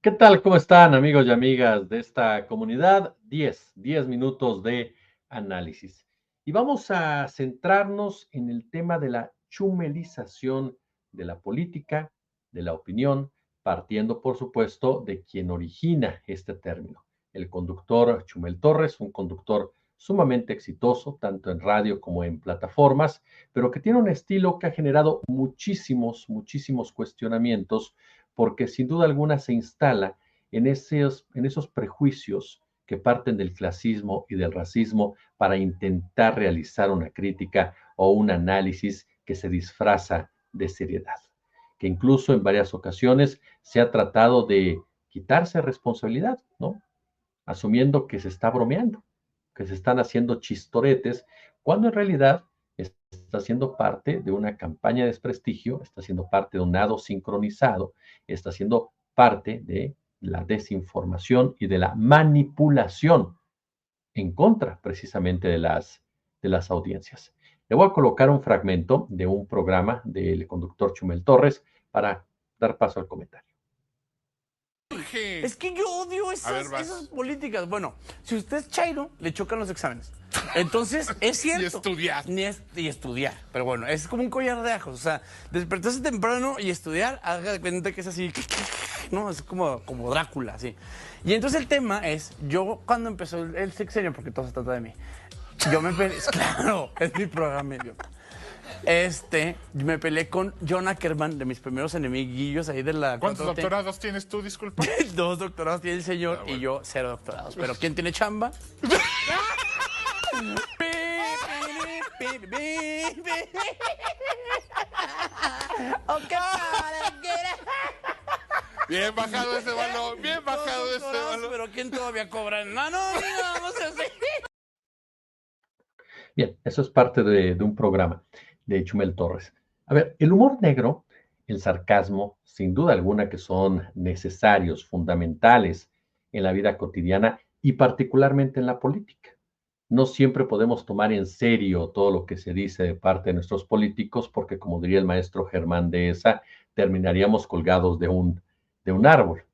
¿Qué tal? ¿Cómo están, amigos y amigas de esta comunidad? 10 minutos de análisis. Y vamos a centrarnos en el tema de la chumelización de la política, de la opinión, partiendo, por supuesto, de quien origina este término. El conductor Chumel Torres, un conductor sumamente exitoso, tanto en radio como en plataformas, pero que tiene un estilo que ha generado muchísimos cuestionamientos porque sin duda alguna se instala en esos prejuicios que parten del clasismo y del racismo para intentar realizar una crítica o un análisis que se disfraza de seriedad, que incluso en varias ocasiones se ha tratado de quitarse responsabilidad, ¿no? Asumiendo que se está bromeando, que se están haciendo chistoretes, cuando en realidad está siendo parte de una campaña de desprestigio, está siendo parte de un nado sincronizado, está siendo parte de la desinformación y de la manipulación en contra precisamente de las audiencias. Le voy a colocar un fragmento de un programa del conductor Chumel Torres para dar paso al comentario. Es que yo odio esas políticas. Bueno, si usted es chairo, le chocan los exámenes. Entonces, es cierto. Y estudiar. Y estudiar. Pero bueno, es como un collar de ajos. O sea, despertarse temprano y estudiar, haga de cuenta que es así, ¿no? Es como Drácula, así. Y entonces el tema es, yo cuando empezó el sexenio, porque todo se trata de mí, yo me peleé, claro, es mi programa, idiota. Me peleé con John Ackerman, de mis primeros enemiguillos ahí de la... ¿Cuántos doctorados tienes tú, disculpa? 2 doctorados tiene el señor y yo 0 doctorados. Pero ¿quién tiene chamba? Bien bajado ese balón, bien bajado ese balón. Pero ¿quién todavía cobra? No, vamos a hacer. Bien, eso es parte de un programa de Chumel Torres. A ver, el humor negro, el sarcasmo, sin duda alguna que son necesarios, fundamentales en la vida cotidiana y particularmente en la política. No siempre podemos tomar en serio todo lo que se dice de parte de nuestros políticos porque, como diría el maestro Germán Dehesa, terminaríamos colgados de un árbol.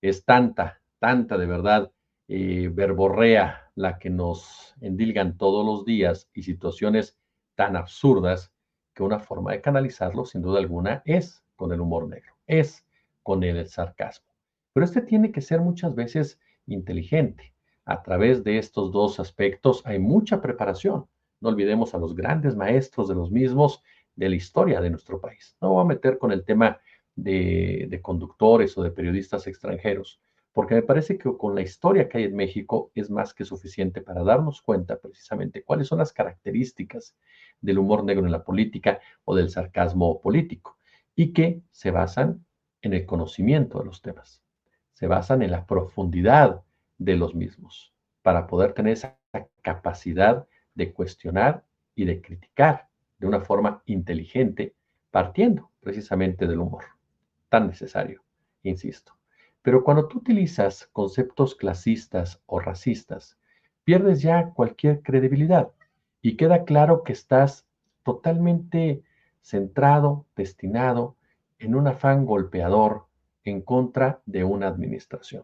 Es tanta de verdad verborrea la que nos endilgan todos los días y situaciones tan absurdas que una forma de canalizarlo, sin duda alguna, es con el humor negro, es con el sarcasmo. Pero este tiene que ser muchas veces inteligente. A través de estos dos aspectos hay mucha preparación. No olvidemos a los grandes maestros de los mismos de la historia de nuestro país. No voy a meter con el tema de conductores o de periodistas extranjeros, porque me parece que con la historia que hay en México es más que suficiente para darnos cuenta precisamente cuáles son las características del humor negro en la política o del sarcasmo político, y que se basan en el conocimiento de los temas, se basan en la profundidad de los mismos, para poder tener esa capacidad de cuestionar y de criticar de una forma inteligente, partiendo precisamente del humor tan necesario, insisto. Pero cuando tú utilizas conceptos clasistas o racistas, pierdes ya cualquier credibilidad y queda claro que estás totalmente centrado, destinado en un afán golpeador en contra de una administración.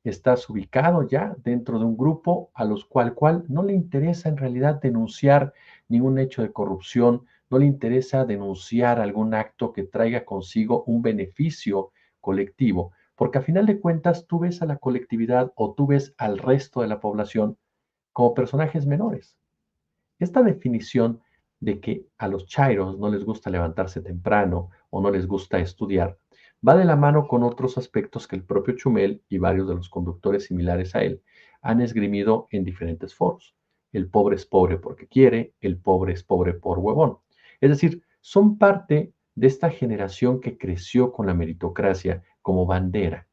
Estás ubicado ya dentro de un grupo a los cual no le interesa en realidad denunciar ningún hecho de corrupción, no le interesa denunciar algún acto que traiga consigo un beneficio colectivo, porque a final de cuentas tú ves a la colectividad o tú ves al resto de la población como personajes menores. Esta definición de que a los chairos no les gusta levantarse temprano o no les gusta estudiar, va de la mano con otros aspectos que el propio Chumel y varios de los conductores similares a él han esgrimido en diferentes foros. El pobre es pobre porque quiere, el pobre es pobre por huevón. Es decir, son parte de esta generación que creció con la meritocracia como bandera,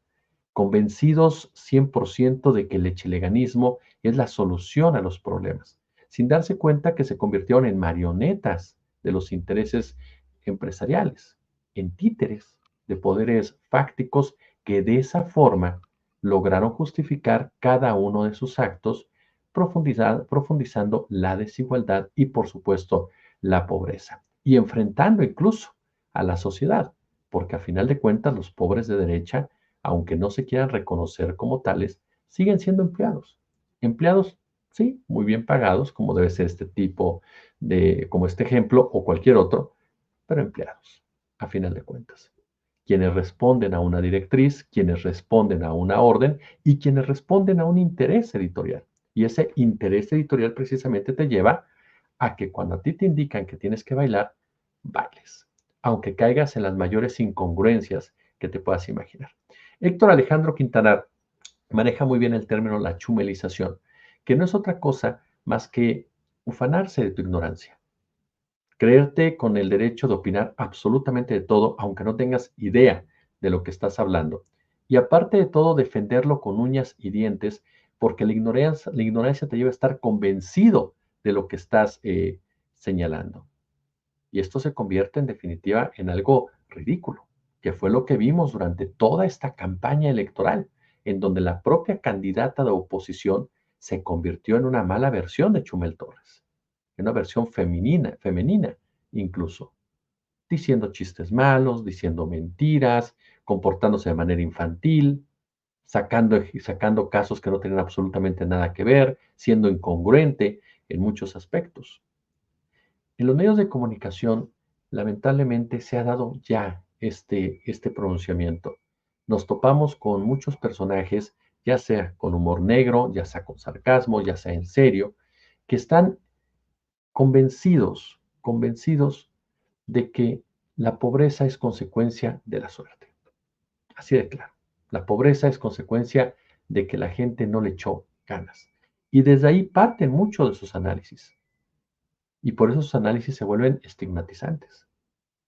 convencidos 100% de que el echeleganismo es la solución a los problemas, sin darse cuenta que se convirtieron en marionetas de los intereses empresariales, en títeres de poderes fácticos que de esa forma lograron justificar cada uno de sus actos, profundizando la desigualdad y, por supuesto, la pobreza, y enfrentando incluso a la sociedad, porque a final de cuentas los pobres de derecha aunque no se quieran reconocer como tales, siguen siendo empleados. Empleados, sí, muy bien pagados, como debe ser este tipo como este ejemplo o cualquier otro, pero empleados, a final de cuentas. Quienes responden a una directriz, quienes responden a una orden y quienes responden a un interés editorial. Y ese interés editorial precisamente te lleva a que cuando a ti te indican que tienes que bailar, bailes, aunque caigas en las mayores incongruencias que te puedas imaginar. Héctor Alejandro Quintanar maneja muy bien el término la chumelización, que no es otra cosa más que ufanarse de tu ignorancia. Creerte con el derecho de opinar absolutamente de todo, aunque no tengas idea de lo que estás hablando. Y aparte de todo, defenderlo con uñas y dientes, porque la ignorancia te lleva a estar convencido de lo que estás señalando. Y esto se convierte en definitiva en algo ridículo, que fue lo que vimos durante toda esta campaña electoral, en donde la propia candidata de oposición se convirtió en una mala versión de Chumel Torres, en una versión femenina incluso, diciendo chistes malos, diciendo mentiras, comportándose de manera infantil, sacando casos que no tenían absolutamente nada que ver, siendo incongruente en muchos aspectos. En los medios de comunicación, lamentablemente, se ha dado ya este pronunciamiento. Nos topamos con muchos personajes, ya sea con humor negro, ya sea con sarcasmo, ya sea en serio, que están convencidos de que la pobreza es consecuencia de la suerte. Así de claro. La pobreza es consecuencia de que la gente no le echó ganas. Y desde ahí parten muchos de sus análisis. Y por eso sus análisis se vuelven estigmatizantes.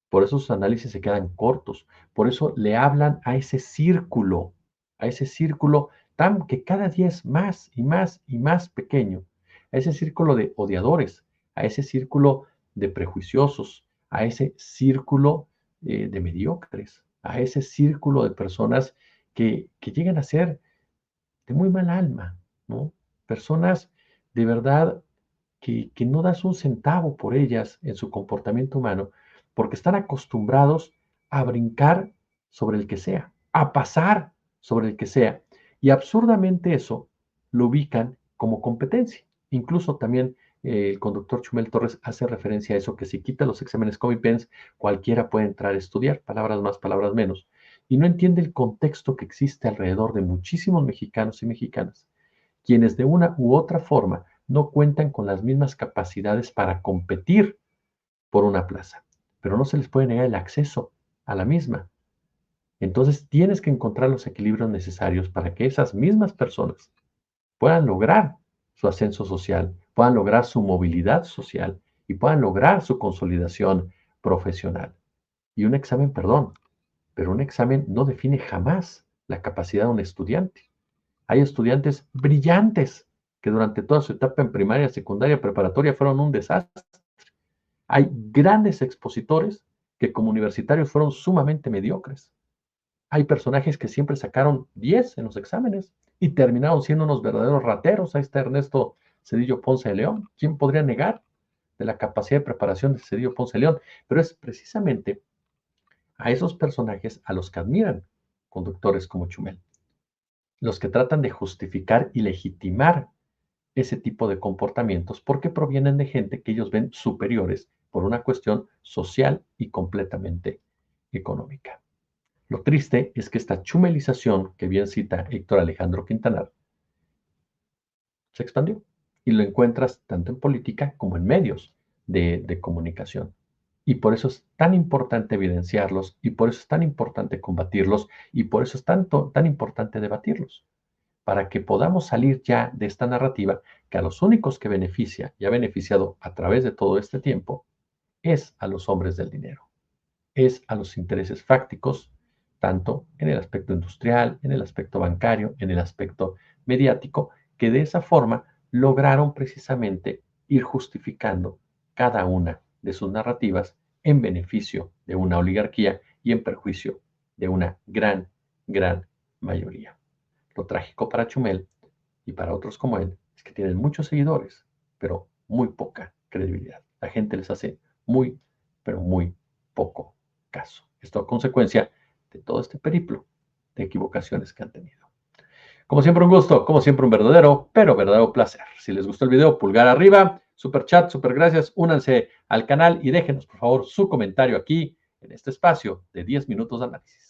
Por eso sus análisis se quedan cortos. Por eso le hablan a ese círculo tan que cada día es más y más y más pequeño, a ese círculo de odiadores, a ese círculo de prejuiciosos, a ese círculo de mediocres, a ese círculo de personas que llegan a ser de muy mal alma, ¿no? Personas de verdad que no das un centavo por ellas en su comportamiento humano, porque están acostumbrados a brincar sobre el que sea, a pasar sobre el que sea. Y absurdamente eso lo ubican como competencia. Incluso también el conductor Chumel Torres hace referencia a eso, que si quita los exámenes copy-pens, cualquiera puede entrar a estudiar, palabras más, palabras menos. Y no entiende el contexto que existe alrededor de muchísimos mexicanos y mexicanas, quienes de una u otra forma no cuentan con las mismas capacidades para competir por una plaza, pero no se les puede negar el acceso a la misma. Entonces tienes que encontrar los equilibrios necesarios para que esas mismas personas puedan lograr su ascenso social, puedan lograr su movilidad social y puedan lograr su consolidación profesional. Y un examen, perdón, pero un examen no define jamás la capacidad de un estudiante. Hay estudiantes brillantes que durante toda su etapa en primaria, secundaria, preparatoria fueron un desastre. Hay grandes expositores que como universitarios fueron sumamente mediocres. Hay personajes que siempre sacaron 10 en los exámenes y terminaron siendo unos verdaderos rateros. Ahí está Ernesto Zedillo Ponce de León. ¿Quién podría negar de la capacidad de preparación de Zedillo Ponce de León? Pero es precisamente a esos personajes a los que admiran conductores como Chumel, los que tratan de justificar y legitimar ese tipo de comportamientos porque provienen de gente que ellos ven superiores por una cuestión social y completamente económica. Lo triste es que esta chumelización que bien cita Héctor Alejandro Quintanar se expandió y lo encuentras tanto en política como en medios de comunicación. Y por eso es tan importante evidenciarlos y por eso es tan importante combatirlos y por eso es tan importante debatirlos, para que podamos salir ya de esta narrativa que a los únicos que beneficia y ha beneficiado a través de todo este tiempo es a los hombres del dinero, es a los intereses fácticos, tanto en el aspecto industrial, en el aspecto bancario, en el aspecto mediático, que de esa forma lograron precisamente ir justificando cada una de sus narrativas en beneficio de una oligarquía y en perjuicio de una gran mayoría. Lo trágico para Chumel y para otros como él es que tienen muchos seguidores, pero muy poca credibilidad. La gente les hace muy, pero muy poco caso. Esto a consecuencia de todo este periplo de equivocaciones que han tenido. Como siempre un gusto, como siempre un verdadero, pero verdadero placer. Si les gustó el video, pulgar arriba, super chat, super gracias, únanse al canal y déjenos por favor su comentario aquí en este espacio de 10 minutos de análisis.